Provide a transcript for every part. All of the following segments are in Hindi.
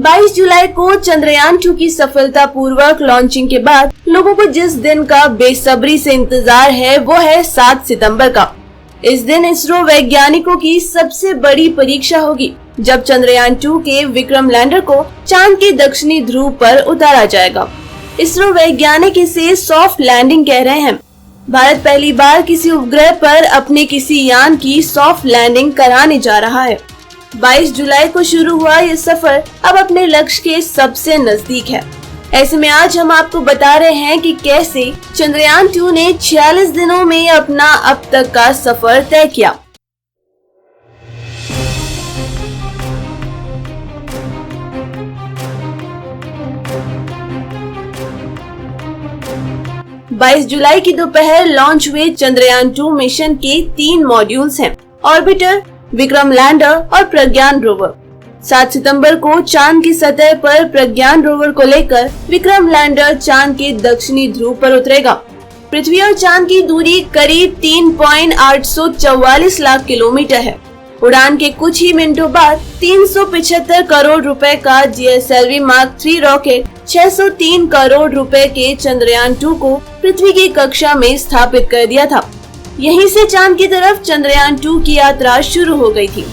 22 जुलाई को चंद्रयान 2 की सफलतापूर्वक लॉन्चिंग के बाद लोगों को जिस दिन का बेसब्री से इंतजार है वो है 7 सितंबर का। इस दिन इसरो वैज्ञानिकों की सबसे बड़ी परीक्षा होगी, जब चंद्रयान 2 के विक्रम लैंडर को चांद के दक्षिणी ध्रुव पर उतारा जाएगा। इसरो वैज्ञानिक इसे सॉफ्ट लैंडिंग कह रहे हैं। भारत पहली बार किसी उपग्रह पर अपने किसी यान की सॉफ्ट लैंडिंग कराने जा रहा है। 22 जुलाई को शुरू हुआ ये सफर अब अपने लक्ष्य के सबसे नजदीक है। ऐसे में आज हम आपको बता रहे हैं कि कैसे चंद्रयान 2 ने 46 दिनों में अपना अब तक का सफर तय किया। बाईस जुलाई की दोपहर लॉन्च हुए चंद्रयान 2 मिशन के 3 मॉड्यूल्स हैं: ऑर्बिटर, विक्रम लैंडर और प्रज्ञान रोवर। 7 सितंबर को चांद की सतह पर प्रज्ञान रोवर को लेकर विक्रम लैंडर चांद के दक्षिणी ध्रुव पर उतरेगा। पृथ्वी और चांद की दूरी करीब 3.844 लाख किलोमीटर है। उड़ान के कुछ ही मिनटों बाद 375 करोड़ रुपए का GSLV Mark 3 रॉकेट 603 करोड़ रुपए के चंद्रयान 2 को पृथ्वी की कक्षा में स्थापित कर दिया था। यहीं से चांद की तरफ चंद्रयान 2 की यात्रा शुरू हो गई थी।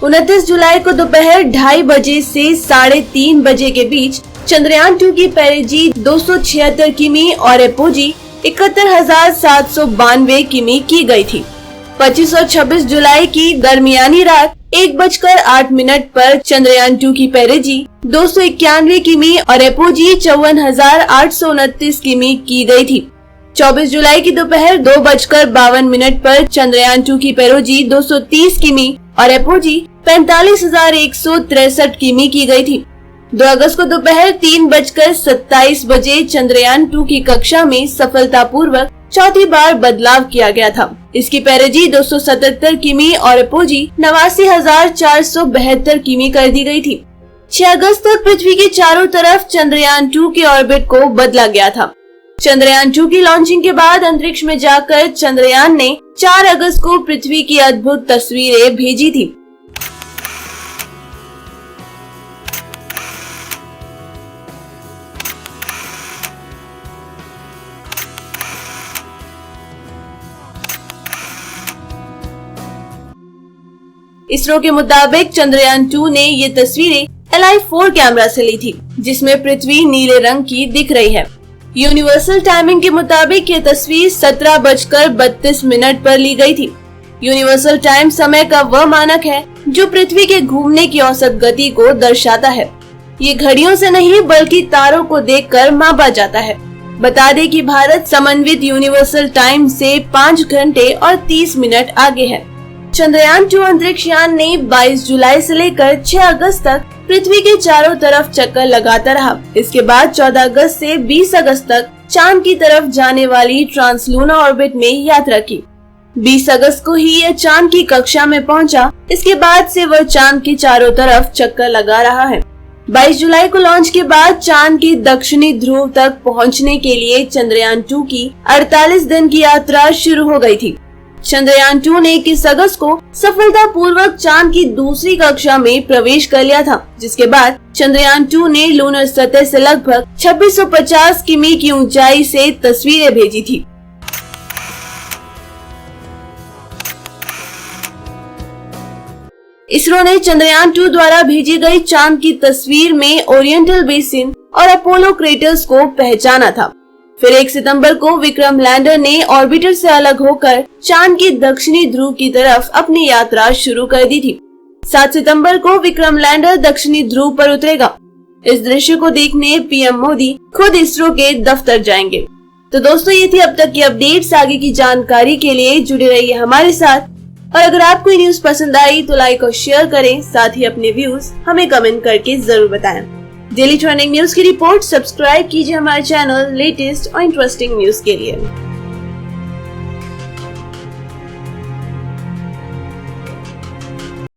29 जुलाई को दोपहर 2:30 बजे से 3:30 बजे के बीच चंद्रयान 2 की पेरिजी 276 किमी और एपोजी 71,792 किमी की गई थी। 25 और 26 जुलाई की दरमियानी रात 1:08 पर चंद्रयान 2 की पेरिजी 291 किमी और एपोजी 54,829 किमी की गई थी। 24 जुलाई की दोपहर 2:52 पर चंद्रयान 2 की पेरिजी 230 किमी और एपोजी 45,163 किमी की गई थी। 2 अगस्त को दोपहर 3:27 बजे चंद्रयान 2 की कक्षा में सफलतापूर्वक चौथी बार बदलाव किया गया था। इसकी पेरिजी 277 किमी और एपोजी 89,472 किमी कर दी गई थी। 6 अगस्त तक पृथ्वी के चारों तरफ चंद्रयान 2 के ऑर्बिट को बदला गया था। चंद्रयान 2 की लॉन्चिंग के बाद अंतरिक्ष में जाकर चंद्रयान ने 4 अगस्त को पृथ्वी की अद्भुत तस्वीरें भेजी थी। इसरो के मुताबिक चंद्रयान 2 ने ये तस्वीरें LI-4 कैमरा से ली थी, जिसमें पृथ्वी नीले रंग की दिख रही है। यूनिवर्सल टाइमिंग के मुताबिक ये तस्वीर 17:32 पर ली गई थी। यूनिवर्सल टाइम समय का वह मानक है जो पृथ्वी के घूमने की औसत गति को दर्शाता है। ये घड़ियों से नहीं बल्कि तारों को देखकर मापा जाता है। बता दें कि भारत समन्वित यूनिवर्सल टाइम से 5 घंटे और 30 मिनट आगे है। चंद्रयान 2 अंतरिक्ष यान ने 22 जुलाई से लेकर 6 अगस्त तक पृथ्वी के चारों तरफ चक्कर लगाता रहा। इसके बाद 14 अगस्त से 20 अगस्त तक चांद की तरफ जाने वाली ट्रांसलूनर ऑर्बिट में यात्रा की। 20 अगस्त को ही यह चांद की कक्षा में पहुंचा। इसके बाद से वह चांद के चारों तरफ चक्कर लगा रहा है। 22 जुलाई को लॉन्च के बाद चांद की दक्षिणी ध्रुव तक पहुंचने के लिए चंद्रयान 2 की 48 दिन की यात्रा शुरू हो गई थी। चंद्रयान 2 ने 21 अगस्त को सफलतापूर्वक चांद की दूसरी कक्षा में प्रवेश कर लिया था, जिसके बाद चंद्रयान 2 ने लूनर सतह से लगभग 2650 किमी की ऊंचाई से तस्वीरें भेजी थी। इसरो ने चंद्रयान 2 द्वारा भेजी गई चांद की तस्वीर में ओरिएंटल बेसिन और अपोलो क्रेटर्स को पहचाना था। फिर 1 सितंबर को विक्रम लैंडर ने ऑर्बिटर से अलग होकर चांद की दक्षिणी ध्रुव की तरफ अपनी यात्रा शुरू कर दी थी। 7 सितंबर को विक्रम लैंडर दक्षिणी ध्रुव पर उतरेगा। इस दृश्य को देखने PM मोदी खुद इसरो के दफ्तर जाएंगे। तो दोस्तों, ये थी अब तक की अपडेट्स। आगे की जानकारी के लिए जुड़े रहिए हमारे साथ। और अगर आपको ये न्यूज पसंद आई तो लाइक और शेयर करें, साथ ही अपने व्यूज हमें कमेंट करके जरूर बताएं। डेली ट्रेंडिंग न्यूज की रिपोर्ट सब्सक्राइब कीजिए हमारे चैनल लेटेस्ट और इंटरेस्टिंग न्यूज के लिए।